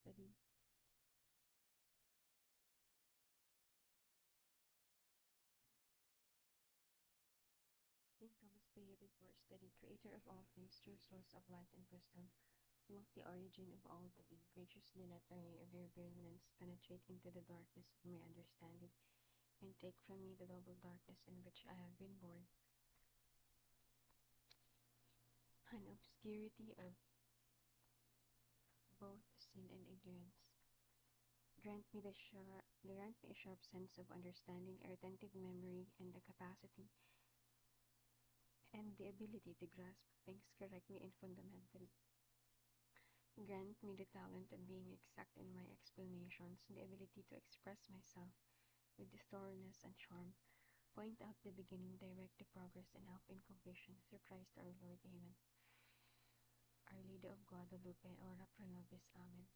Biblestudy. Think Thomas prayer before study, creator of all things, true source of light and wisdom, look the origin of all being, graciously let the ray of your brilliance penetrate into the darkness of my understanding, and take from me the double darkness in which I have been born, an obscurity of both sin and ignorance. Grant me a sharp sense of understanding, a retentive memory, and the capacity and the ability to grasp things correctly and fundamentally. Grant me the talent of being exact in my explanations, the ability to express myself with thoroughness and charm, point out the beginning, direct the progress, and help in completion through Christ our Lord. Amen. Our Lady of Guadalupe, ora pro nobis. Amen.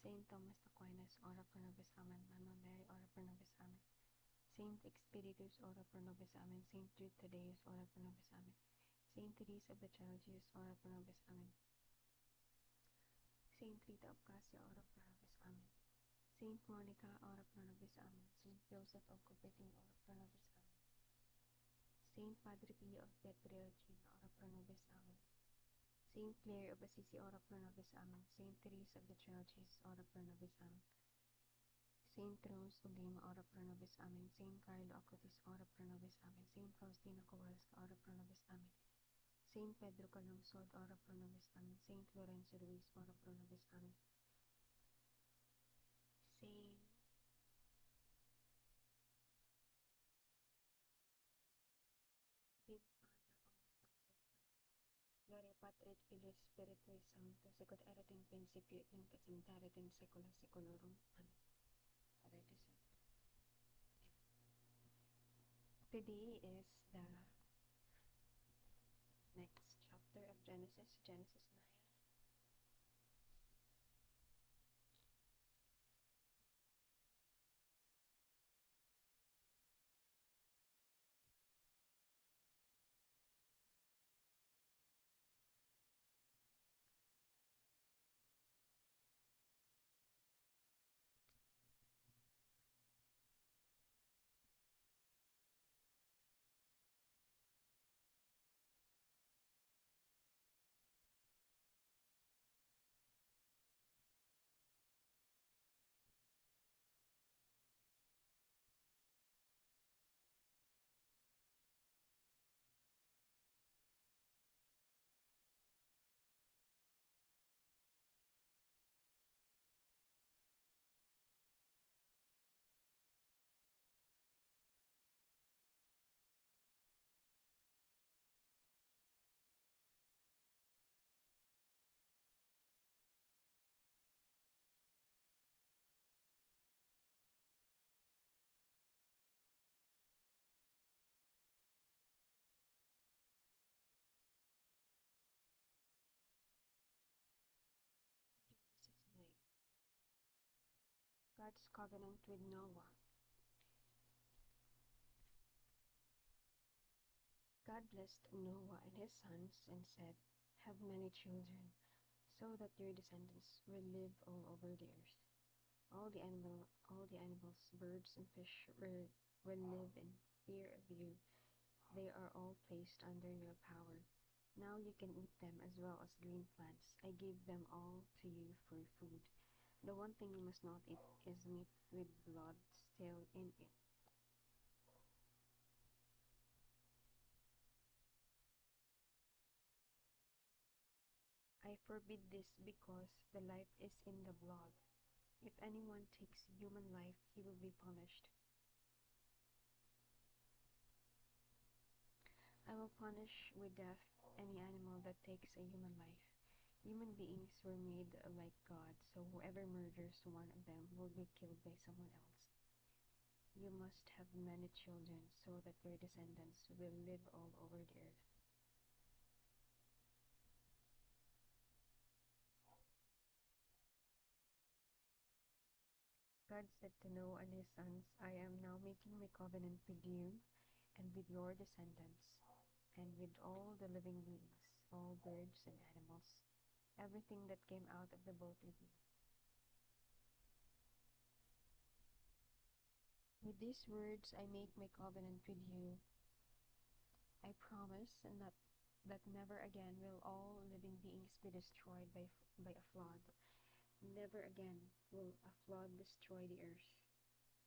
Saint Thomas Aquinas, ora pro nobis. Amen. Mama Mary, ora pro nobis. Amen. Saint Expeditius, ora pro nobis. Amen. Saint Jude Thaddeus, ora pro nobis. Amen. Saint Teresa of the Child Jesus, ora pro nobis. Amen. Saint Rita of Cassia, ora pro nobis. Amen. Saint Monica, ora pro nobis. Amen. Saint Joseph of Cupertino, ora pro nobis. Amen. Saint Padre Pio of Pietrelcina, ora pro nobis. Amen. Saint Clare of Assisi, ora pro nobis. Amen. Saint Teresa of the Child Jesus, ora pro nobis. Amen. Saint Rose of Lima, ora pro nobis. Amen. Saint Carlo Acutis, ora pro nobis. Amen. Saint Faustina Kowalska, ora pro nobis. Amen. Saint Pedro Calungsod, ora pro nobis. Amen. Saint Lorenzo Ruiz, ora pro nobis. Amen. Saint Vimpana, ora pro nobis. Amen. Gloria Patri et Filio Spiritui Sancto, sicut erat in principio et nunc et semper et in saecula saeculorum. Amen. Father, this today is the next chapter of Genesis, Genesis 9. Genesis 9. God's covenant with Noah. God blessed Noah and his sons and said, have many children, so that your descendants will live all over the earth. All the animals, birds, and fish will live in fear of you. They are all placed under your power. Now you can eat them as well as green plants. I gave them all to you for food. The one thing you must not eat is meat with blood still in it. I forbid this because the life is in the blood. If anyone takes human life, he will be punished. I will punish with death any animal that takes a human life. Human beings were made like God, so whoever murders one of them will be killed by someone else. You must have many children so that your descendants will live all over the earth. God said to Noah and his sons, I am now making my covenant with you and with your descendants, and with all the living beings, all birds and animals, everything that came out of the boat with you. With these words I make my covenant with you. I promise that never again will all living beings be destroyed by a flood. Never again will a flood destroy the earth.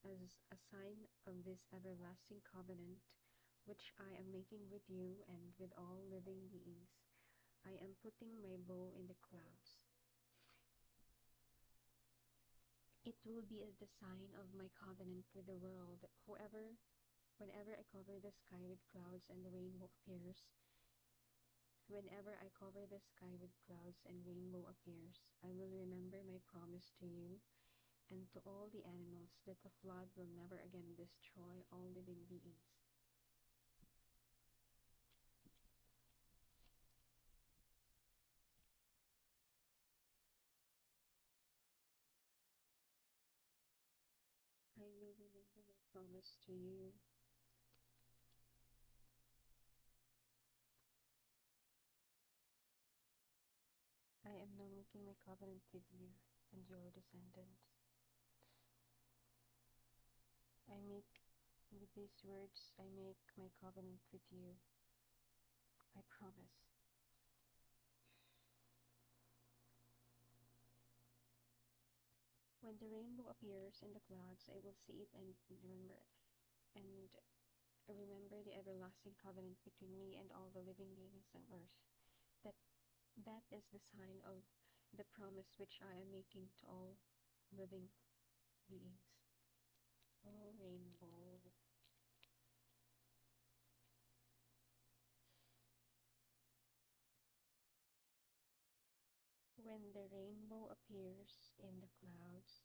As a sign of this everlasting covenant, which I am making with you and with all living beings, I am putting my bow in the clouds. It will be the sign of my covenant with the world. Whenever I cover the sky with clouds and the rainbow appears, whenever I cover the sky with clouds and rainbow appears, I will remember my promise to you and to all the animals that the flood will never again destroy all living beings. I will remember my promise to you. I am now making my covenant with you and your descendants. I make, with these words, I make my covenant with you. I promise. When the rainbow appears in the clouds, I will see it and remember it, and remember the everlasting covenant between me and all the living beings on earth. That that is the sign of the promise which I am making to all living beings. Oh, rainbow. When the rainbow appears in the clouds,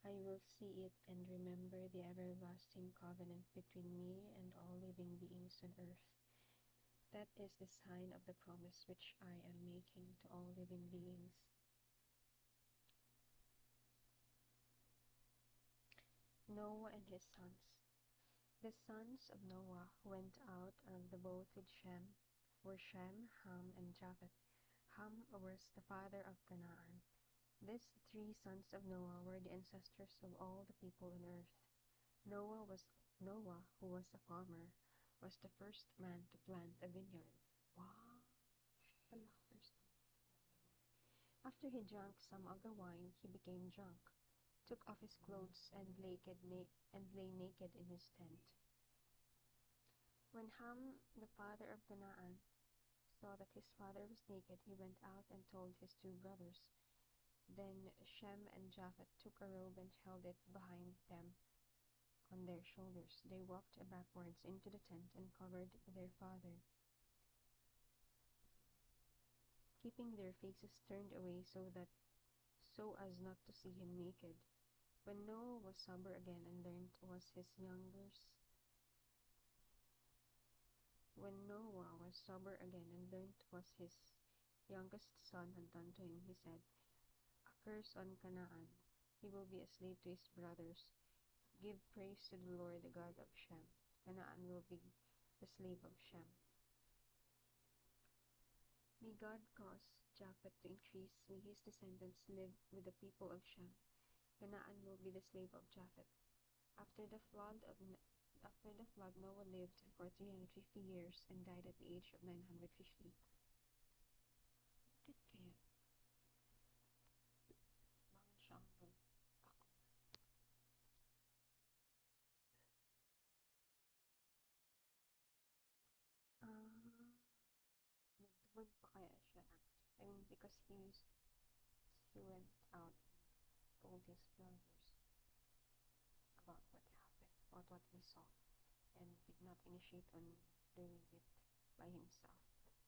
I will see it and remember the everlasting covenant between me and all living beings on earth. That is the sign of the promise which I am making to all living beings. Noah and his sons. The sons of Noah went out of the boat with Shem, were Shem, Ham, and Japheth. Ham was the father of Canaan. These three sons of Noah were the ancestors of all the people on earth. Noah, who was a farmer, was the first man to plant a vineyard. Wow, I love first. After he drank some of the wine, he became drunk, took off his clothes, and lay naked in his tent. When Ham, the father of Canaan, saw that his father was naked, he went out and told his two brothers. Then Shem and Japheth took a robe and held it behind them on their shoulders. They walked backwards into the tent and covered their father, keeping their faces turned away so as not to see him naked. When Noah was sober again and learned was his youngest When Noah was sober again and learned what his youngest son had done to him, he said, "A curse on Canaan. He will be a slave to his brothers. Give praise to the Lord, the God of Shem. Canaan will be the slave of Shem. May God cause Japheth to increase. May his descendants live with the people of Shem. Canaan will be the slave of Japheth." After the flood, Noah lived for 350 years and died at the age of 950. Bakit kaya? Bakit siya ang nagduwag pa kaya siya? I mean, because he went out and told his brothers about what happened, about what he saw, and did not initiate on doing it by himself. Noah.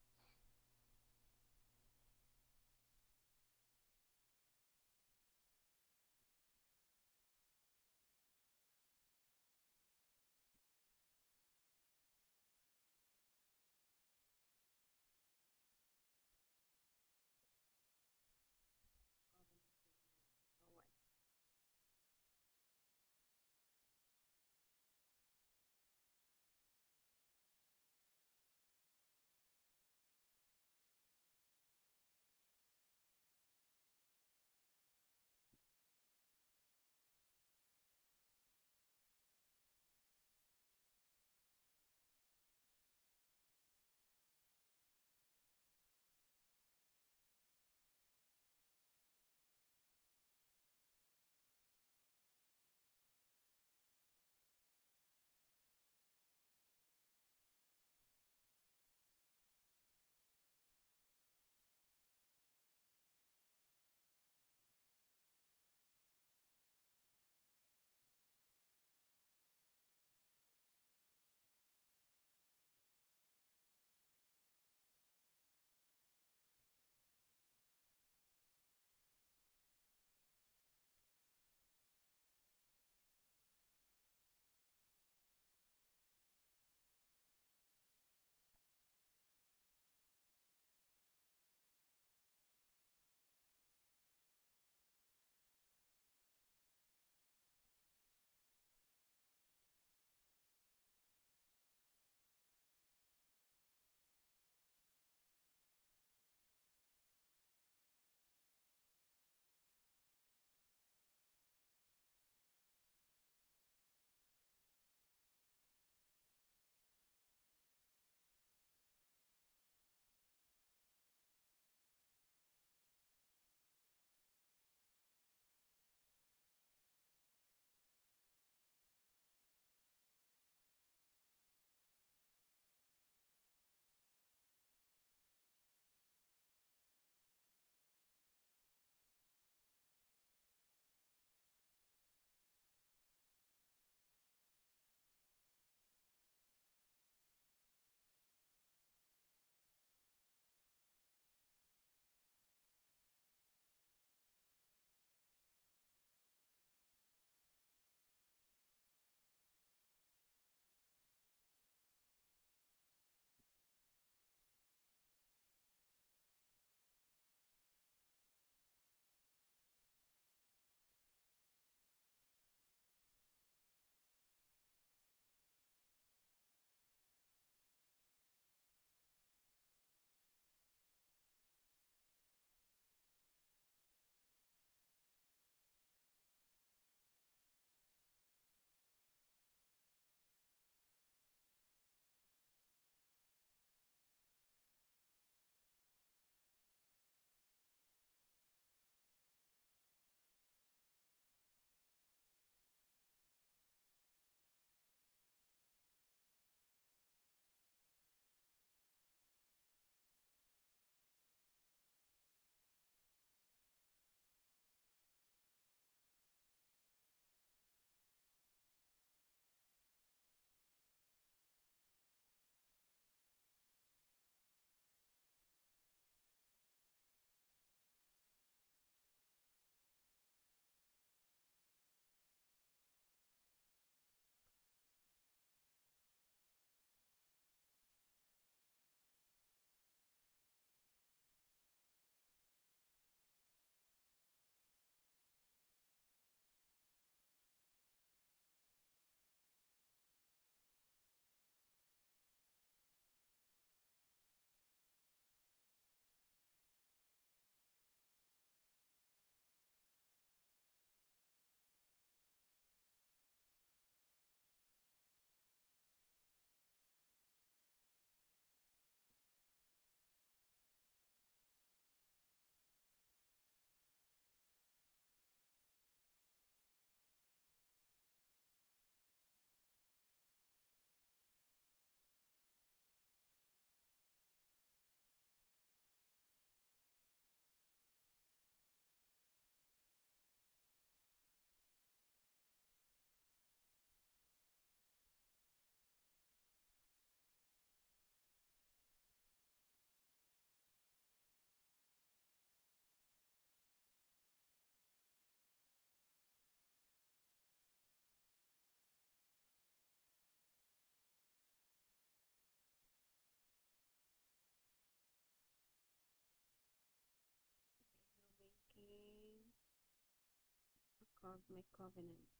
of my covenant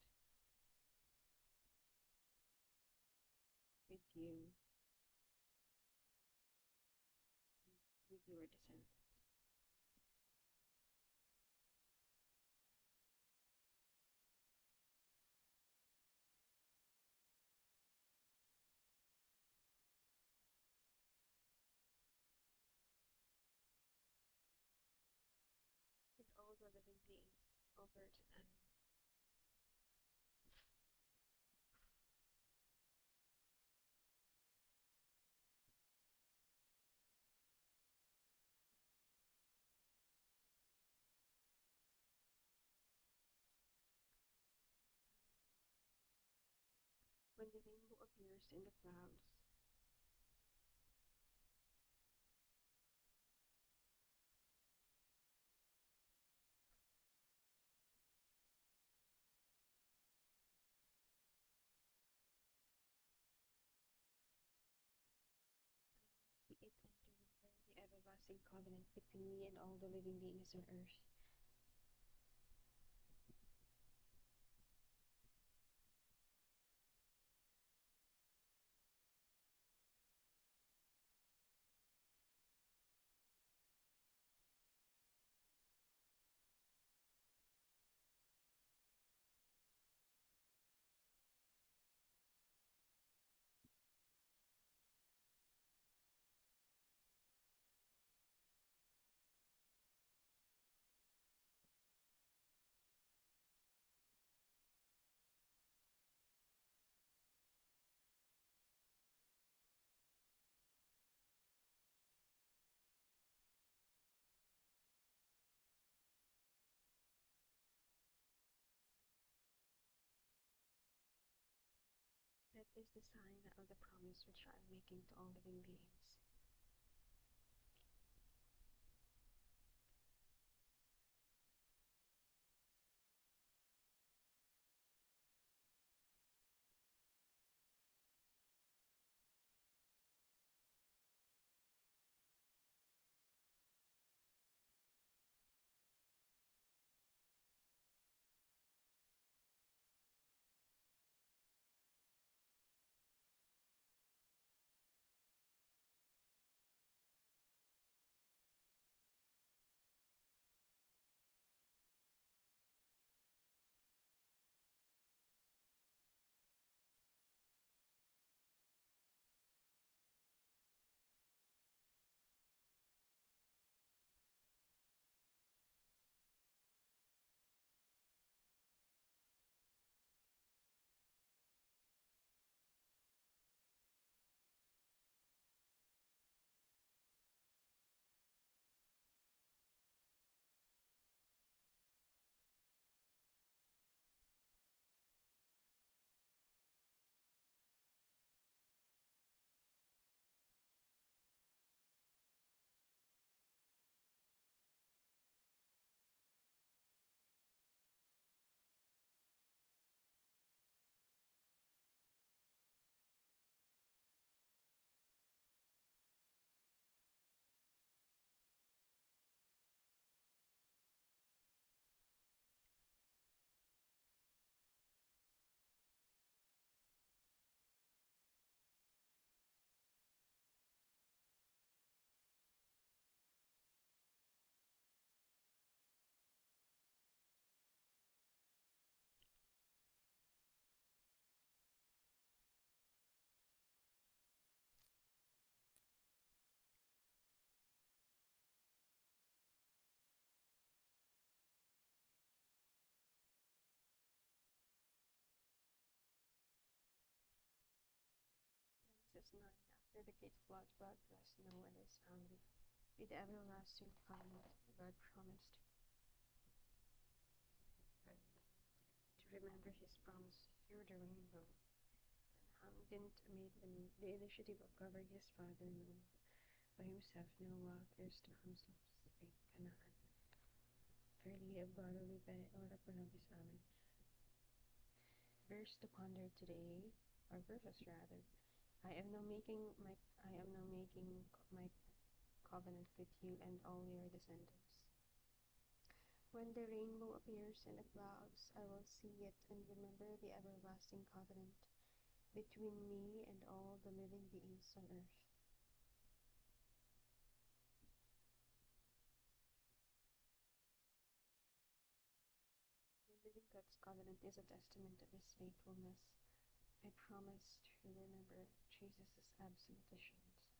with you and with your descendants. With all the living beings over time. When the rainbow appears in the clouds, I will see it and remember the everlasting covenant between me and all the living beings on earth. That is the sign of the promise which I am making to all living beings. Genesis 9. After the great flood, God blessed Noah and his family with the everlasting covenant God promised to remember his promise through the rainbow. When Ham didn't made the initiative of covering his father Noah by himself, Noah cursed Ham's offspring, Canaan. Fairly of Guadalupe, ora pro nobis, amen. Verse to ponder today, or verses rather. I am now making my covenant with you and all your descendants. When the rainbow appears in the clouds, I will see it and remember the everlasting covenant between me and all the living beings on earth. The living God's covenant is a testament of His faithfulness. I promise to remember Jesus' absolute assurance.